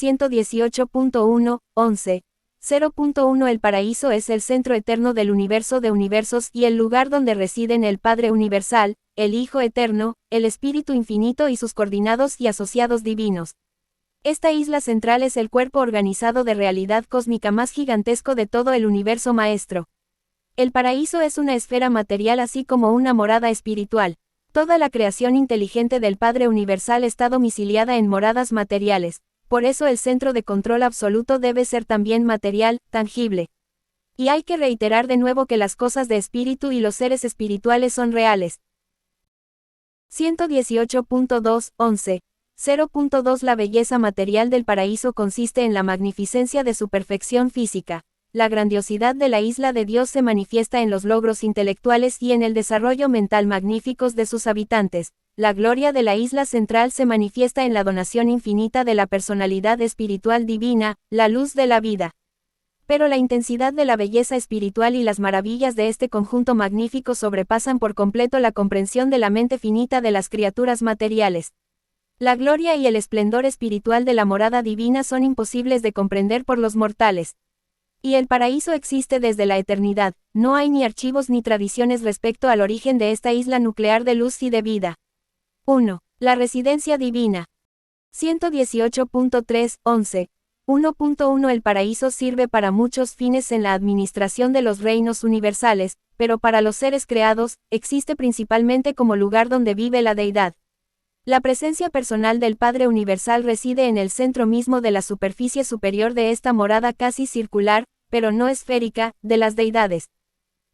118.1, 11. 0.1 El paraíso es el centro eterno del universo de universos y el lugar donde residen el Padre Universal, el Hijo Eterno, el Espíritu Infinito y sus coordinados y asociados divinos. Esta isla central es el cuerpo organizado de realidad cósmica más gigantesco de todo el universo maestro. El paraíso es una esfera material así como una morada espiritual. Toda la creación inteligente del Padre Universal está domiciliada en moradas materiales. Por eso el centro de control absoluto debe ser también material, tangible. Y hay que reiterar de nuevo que las cosas de espíritu y los seres espirituales son reales. 118.2, 11. 0.2 La belleza material del paraíso consiste en la magnificencia de su perfección física. La grandiosidad de la isla de Dios se manifiesta en los logros intelectuales y en el desarrollo mental magníficos de sus habitantes. La gloria de la isla central se manifiesta en la donación infinita de la personalidad espiritual divina, la luz de la vida. Pero la intensidad de la belleza espiritual y las maravillas de este conjunto magnífico sobrepasan por completo la comprensión de la mente finita de las criaturas materiales. La gloria y el esplendor espiritual de la morada divina son imposibles de comprender por los mortales. Y el paraíso existe desde la eternidad, no hay ni archivos ni tradiciones respecto al origen de esta isla nuclear de luz y de vida. 1. La residencia divina. 118.3, 11. 1.1 El paraíso sirve para muchos fines en la administración de los reinos universales, pero para los seres creados, existe principalmente como lugar donde vive la deidad. La presencia personal del Padre Universal reside en el centro mismo de la superficie superior de esta morada casi circular, pero no esférica, de las deidades.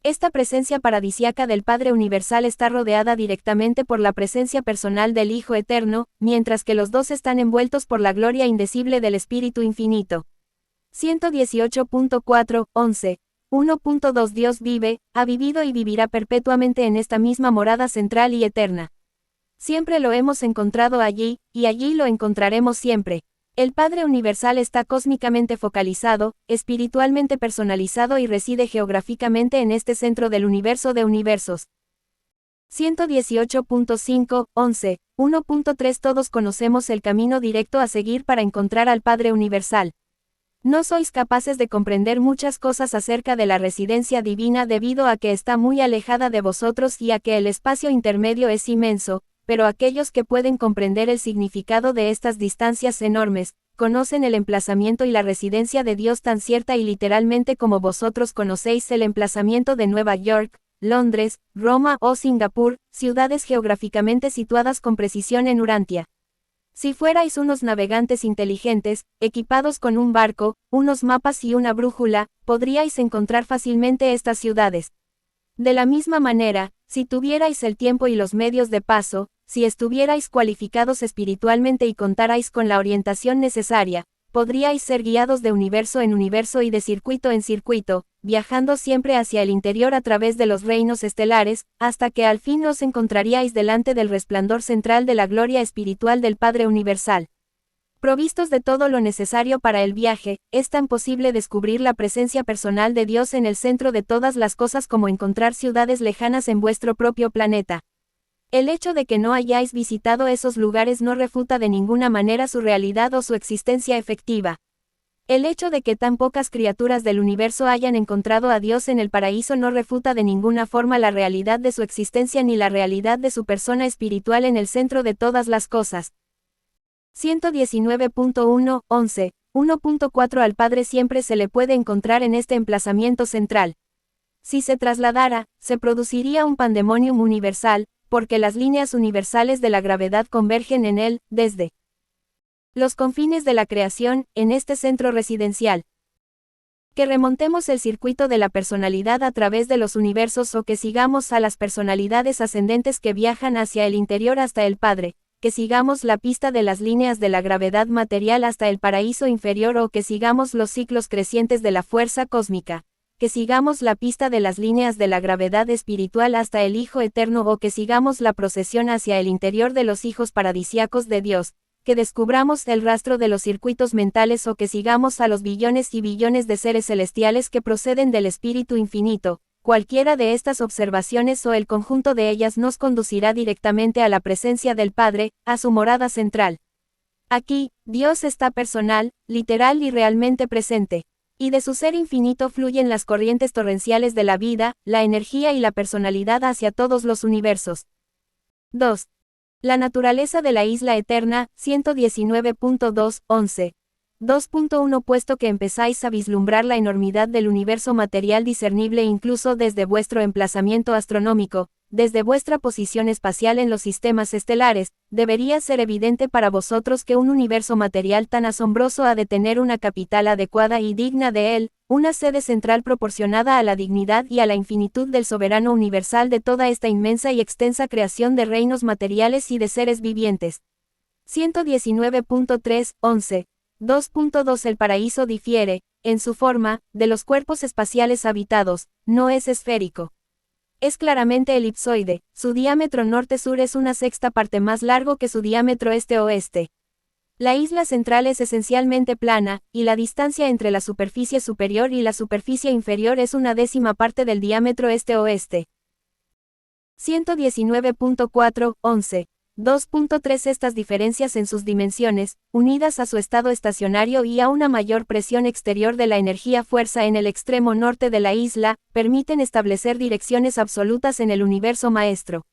Esta presencia paradisiaca del Padre Universal está rodeada directamente por la presencia personal del Hijo Eterno, mientras que los dos están envueltos por la gloria indecible del Espíritu Infinito. 118.4, 11. 1.2 Dios vive, ha vivido y vivirá perpetuamente en esta misma morada central y eterna. Siempre lo hemos encontrado allí, y allí lo encontraremos siempre. El Padre Universal está cósmicamente focalizado, espiritualmente personalizado y reside geográficamente en este centro del universo de universos. 118.5, 11, 1.3 Todos conocemos el camino directo a seguir para encontrar al Padre Universal. No sois capaces de comprender muchas cosas acerca de la residencia divina debido a que está muy alejada de vosotros y a que el espacio intermedio es inmenso, pero aquellos que pueden comprender el significado de estas distancias enormes, conocen el emplazamiento y la residencia de Dios tan cierta y literalmente como vosotros conocéis el emplazamiento de Nueva York, Londres, Roma o Singapur, ciudades geográficamente situadas con precisión en Urantia. Si fuerais unos navegantes inteligentes, equipados con un barco, unos mapas y una brújula, podríais encontrar fácilmente estas ciudades. De la misma manera, si tuvierais el tiempo y los medios de paso, si estuvierais cualificados espiritualmente y contarais con la orientación necesaria, podríais ser guiados de universo en universo y de circuito en circuito, viajando siempre hacia el interior a través de los reinos estelares, hasta que al fin os encontraríais delante del resplandor central de la gloria espiritual del Padre Universal. Provistos de todo lo necesario para el viaje, es tan posible descubrir la presencia personal de Dios en el centro de todas las cosas como encontrar ciudades lejanas en vuestro propio planeta. El hecho de que no hayáis visitado esos lugares no refuta de ninguna manera su realidad o su existencia efectiva. El hecho de que tan pocas criaturas del universo hayan encontrado a Dios en el paraíso no refuta de ninguna forma la realidad de su existencia ni la realidad de su persona espiritual en el centro de todas las cosas. 119.1, 11, 1.4 Al Padre siempre se le puede encontrar en este emplazamiento central. Si se trasladara, se produciría un pandemonium universal, porque las líneas universales de la gravedad convergen en él, desde los confines de la creación, en este centro residencial. Que remontemos el circuito de la personalidad a través de los universos o que sigamos a las personalidades ascendentes que viajan hacia el interior hasta el Padre, que sigamos la pista de las líneas de la gravedad material hasta el paraíso inferior o que sigamos los ciclos crecientes de la fuerza cósmica. Que sigamos la pista de las líneas de la gravedad espiritual hasta el Hijo Eterno o que sigamos la procesión hacia el interior de los hijos paradisíacos de Dios, que descubramos el rastro de los circuitos mentales o que sigamos a los billones y billones de seres celestiales que proceden del Espíritu Infinito, cualquiera de estas observaciones o el conjunto de ellas nos conducirá directamente a la presencia del Padre, a su morada central. Aquí, Dios está personal, literal y realmente presente. Y de su ser infinito fluyen las corrientes torrenciales de la vida, la energía y la personalidad hacia todos los universos. 2. La naturaleza de la isla eterna, 119.2.11. 2.1 Puesto que empezáis a vislumbrar la enormidad del universo material discernible incluso desde vuestro emplazamiento astronómico, desde vuestra posición espacial en los sistemas estelares, debería ser evidente para vosotros que un universo material tan asombroso ha de tener una capital adecuada y digna de él, una sede central proporcionada a la dignidad y a la infinitud del soberano universal de toda esta inmensa y extensa creación de reinos materiales y de seres vivientes. 119.3.11. 2.2 El paraíso difiere, en su forma, de los cuerpos espaciales habitados, no es esférico. Es claramente elipsoide, su diámetro norte-sur es una sexta parte más largo que su diámetro este-oeste. La isla central es esencialmente plana, y la distancia entre la superficie superior y la superficie inferior es una décima parte del diámetro este-oeste. 119.4.11. 2.3 Estas diferencias en sus dimensiones, unidas a su estado estacionario y a una mayor presión exterior de la energía-fuerza en el extremo norte de la isla, permiten establecer direcciones absolutas en el universo maestro.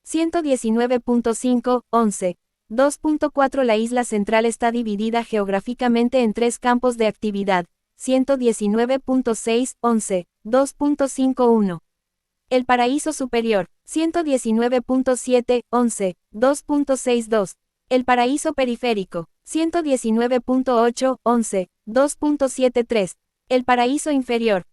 119.5.11. 2.4 La isla central está dividida geográficamente en tres campos de actividad. 119.6.11. 2.5.1. El paraíso superior. 119.7.11. 2.62. El paraíso periférico. 119.8.11. 2.73. El paraíso inferior.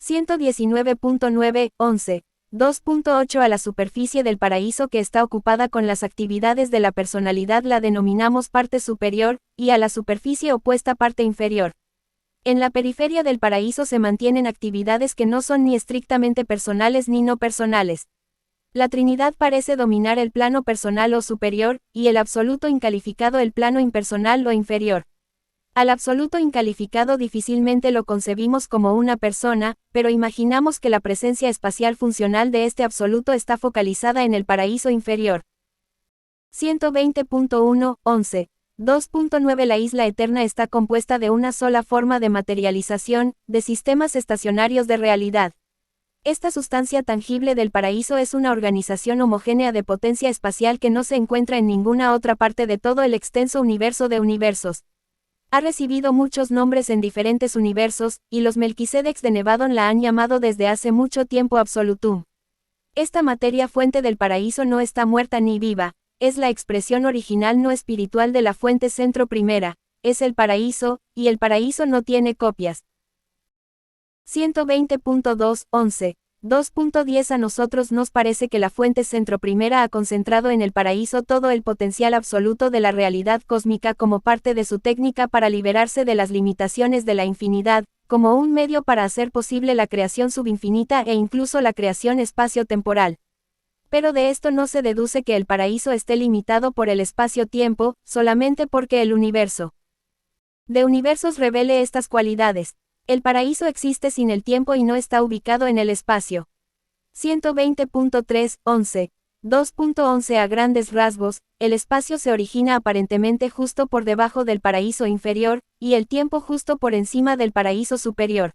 119.9.11. 2.8 A la superficie del paraíso que está ocupada con las actividades de la personalidad la denominamos parte superior, y a la superficie opuesta parte inferior. En la periferia del paraíso se mantienen actividades que no son ni estrictamente personales ni no personales. La Trinidad parece dominar el plano personal o superior, y el absoluto incalificado el plano impersonal o inferior. Al absoluto incalificado difícilmente lo concebimos como una persona, pero imaginamos que la presencia espacial funcional de este absoluto está focalizada en el paraíso inferior. 120.1.11. 2.9 La isla eterna está compuesta de una sola forma de materialización, de sistemas estacionarios de realidad. Esta sustancia tangible del paraíso es una organización homogénea de potencia espacial que no se encuentra en ninguna otra parte de todo el extenso universo de universos. Ha recibido muchos nombres en diferentes universos, y los Melquisedecs de Nevadon la han llamado desde hace mucho tiempo Absolutum. Esta materia fuente del paraíso no está muerta ni viva, es la expresión original no espiritual de la fuente centro primera, es el paraíso, y el paraíso no tiene copias. 120.2.11. 2.10 A nosotros nos parece que la fuente centro primera ha concentrado en el paraíso todo el potencial absoluto de la realidad cósmica como parte de su técnica para liberarse de las limitaciones de la infinidad, como un medio para hacer posible la creación subinfinita e incluso la creación espacio-temporal. Pero de esto no se deduce que el paraíso esté limitado por el espacio-tiempo, solamente porque el universo de universos revele estas cualidades. El paraíso existe sin el tiempo y no está ubicado en el espacio. 120.3.11. 2.11 A grandes rasgos, el espacio se origina aparentemente justo por debajo del paraíso inferior, y el tiempo justo por encima del paraíso superior.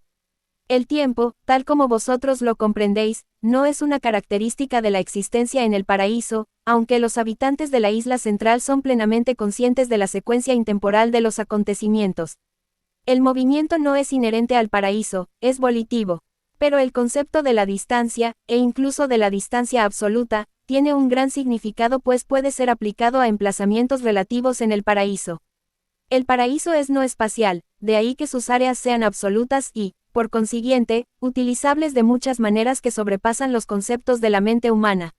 El tiempo, tal como vosotros lo comprendéis, no es una característica de la existencia en el paraíso, aunque los habitantes de la isla central son plenamente conscientes de la secuencia intemporal de los acontecimientos. El movimiento no es inherente al paraíso, es volitivo. Pero el concepto de la distancia, e incluso de la distancia absoluta, tiene un gran significado pues puede ser aplicado a emplazamientos relativos en el paraíso. El paraíso es no espacial, de ahí que sus áreas sean absolutas y, por consiguiente, utilizables de muchas maneras que sobrepasan los conceptos de la mente humana.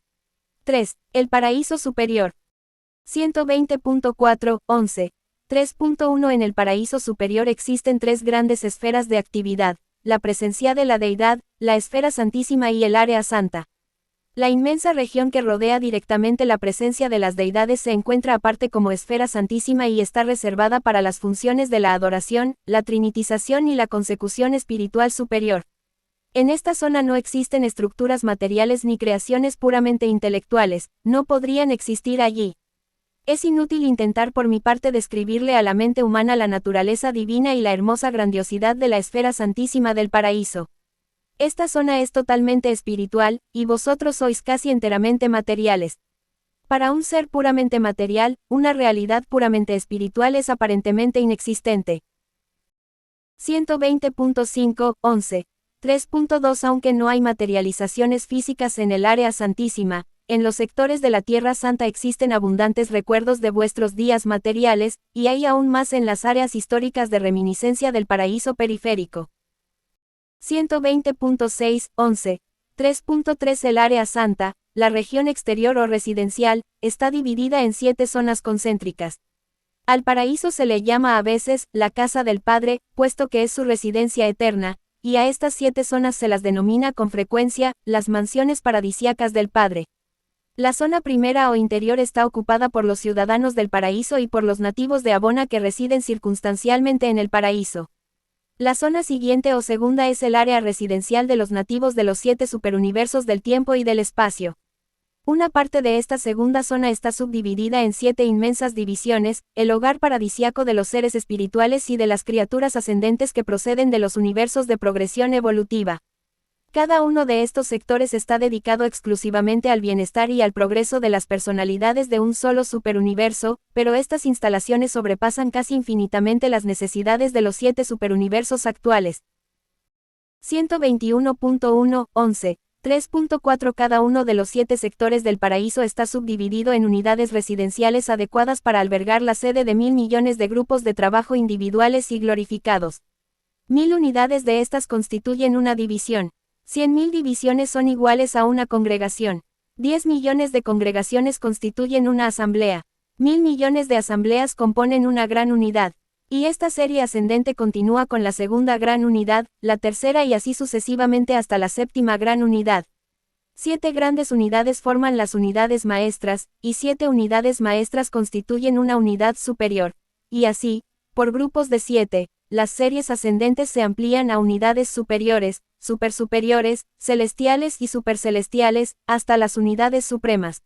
3. El paraíso superior. 120.4.11. 3.1 En el paraíso superior existen tres grandes esferas de actividad, la presencia de la deidad, la esfera santísima y el área santa. La inmensa región que rodea directamente la presencia de las deidades se encuentra aparte como esfera santísima y está reservada para las funciones de la adoración, la trinitización y la consecución espiritual superior. En esta zona no existen estructuras materiales ni creaciones puramente intelectuales, no podrían existir allí. Es inútil intentar por mi parte describirle a la mente humana la naturaleza divina y la hermosa grandiosidad de la esfera santísima del paraíso. Esta zona es totalmente espiritual, y vosotros sois casi enteramente materiales. Para un ser puramente material, una realidad puramente espiritual es aparentemente inexistente. 120.5.11. 3.2 Aunque no hay materializaciones físicas en el área santísima, en los sectores de la Tierra Santa existen abundantes recuerdos de vuestros días materiales, y hay aún más en las áreas históricas de reminiscencia del paraíso periférico. 120.6.11. 3.3 El área santa, la región exterior o residencial, está dividida en 7 zonas concéntricas. Al paraíso se le llama a veces la casa del Padre, puesto que es su residencia eterna, y a estas 7 zonas se las denomina con frecuencia las mansiones paradisíacas del Padre. La zona primera o interior está ocupada por los ciudadanos del paraíso y por los nativos de Abona que residen circunstancialmente en el paraíso. La zona siguiente o segunda es el área residencial de los nativos de los 7 superuniversos del tiempo y del espacio. Una parte de esta segunda zona está subdividida en 7 inmensas divisiones, el hogar paradisíaco de los seres espirituales y de las criaturas ascendentes que proceden de los universos de progresión evolutiva. Cada uno de estos sectores está dedicado exclusivamente al bienestar y al progreso de las personalidades de un solo superuniverso, pero estas instalaciones sobrepasan casi infinitamente las necesidades de los 7 superuniversos actuales. 121.1.11. 3.4 Cada uno de los 7 sectores del paraíso está subdividido en unidades residenciales adecuadas para albergar la sede de 1.000 millones de grupos de trabajo individuales y glorificados. 1.000 unidades de estas constituyen una división. 100.000 divisiones son iguales a una congregación. 10 millones de congregaciones constituyen una asamblea. 1.000 millones de asambleas componen una gran unidad. Y esta serie ascendente continúa con la segunda gran unidad, la tercera y así sucesivamente hasta la séptima gran unidad. 7 grandes unidades forman las unidades maestras, y 7 unidades maestras constituyen una unidad superior. Y así, por grupos de 7, las series ascendentes se amplían a unidades superiores, supersuperiores, celestiales y supercelestiales, hasta las unidades supremas.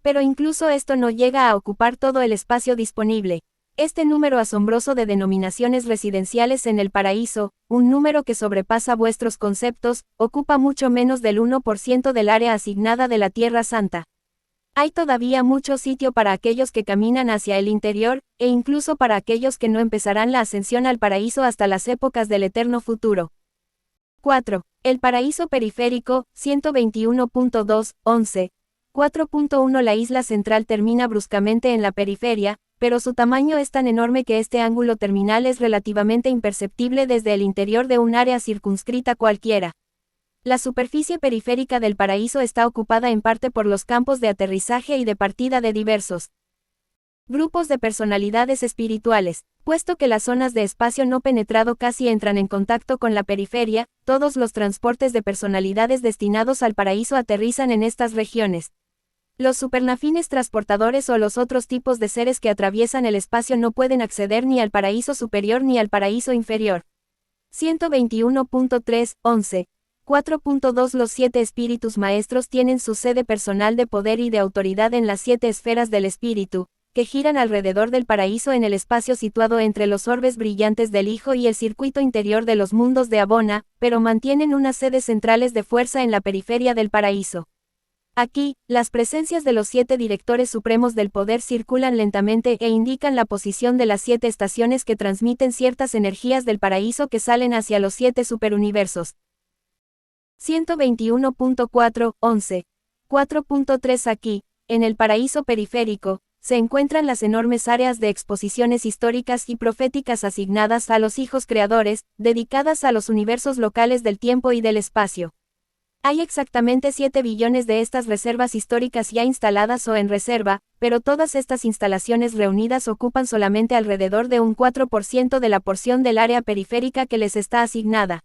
Pero incluso esto no llega a ocupar todo el espacio disponible. Este número asombroso de denominaciones residenciales en el paraíso, un número que sobrepasa vuestros conceptos, ocupa mucho menos del 1% del área asignada de la Tierra Santa. Hay todavía mucho sitio para aquellos que caminan hacia el interior, e incluso para aquellos que no empezarán la ascensión al paraíso hasta las épocas del eterno futuro. 4. El paraíso periférico, 121.2.11. 4.1 La isla central termina bruscamente en la periferia, pero su tamaño es tan enorme que este ángulo terminal es relativamente imperceptible desde el interior de un área circunscrita cualquiera. La superficie periférica del paraíso está ocupada en parte por los campos de aterrizaje y de partida de diversos grupos de personalidades espirituales. Puesto que las zonas de espacio no penetrado casi entran en contacto con la periferia, todos los transportes de personalidades destinados al paraíso aterrizan en estas regiones. Los supernafines transportadores o los otros tipos de seres que atraviesan el espacio no pueden acceder ni al paraíso superior ni al paraíso inferior. 121.3.11. 4.2 Los 7 espíritus maestros tienen su sede personal de poder y de autoridad en las 7 esferas del espíritu, que giran alrededor del paraíso en el espacio situado entre los orbes brillantes del Hijo y el circuito interior de los mundos de Abona, pero mantienen unas sedes centrales de fuerza en la periferia del paraíso. Aquí, las presencias de los 7 directores supremos del poder circulan lentamente e indican la posición de las 7 estaciones que transmiten ciertas energías del paraíso que salen hacia los 7 superuniversos. 121.4.11. 4.3 Aquí, en el paraíso periférico, se encuentran las enormes áreas de exposiciones históricas y proféticas asignadas a los hijos creadores, dedicadas a los universos locales del tiempo y del espacio. Hay exactamente 7 billones de estas reservas históricas ya instaladas o en reserva, pero todas estas instalaciones reunidas ocupan solamente alrededor de un 4% de la porción del área periférica que les está asignada.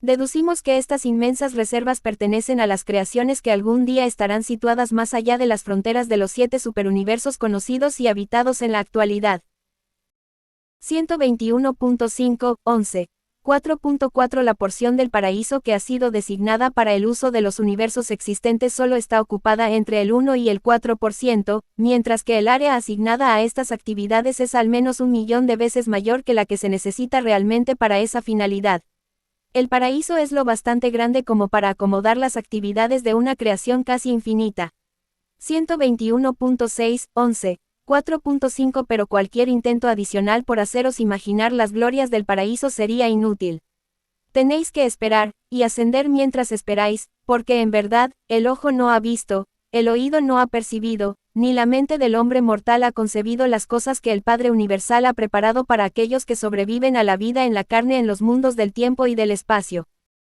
Deducimos que estas inmensas reservas pertenecen a las creaciones que algún día estarán situadas más allá de las fronteras de los 7 superuniversos conocidos y habitados en la actualidad. 121.5.11. 4.4 La porción del paraíso que ha sido designada para el uso de los universos existentes solo está ocupada entre el 1 y el 4%, mientras que el área asignada a estas actividades es al menos 1.000.000 de veces mayor que la que se necesita realmente para esa finalidad. El paraíso es lo bastante grande como para acomodar las actividades de una creación casi infinita. 121.6, 11. 4.5 Pero cualquier intento adicional por haceros imaginar las glorias del paraíso sería inútil. Tenéis que esperar, y ascender mientras esperáis, porque en verdad, el ojo no ha visto, el oído no ha percibido, ni la mente del hombre mortal ha concebido las cosas que el Padre Universal ha preparado para aquellos que sobreviven a la vida en la carne en los mundos del tiempo y del espacio.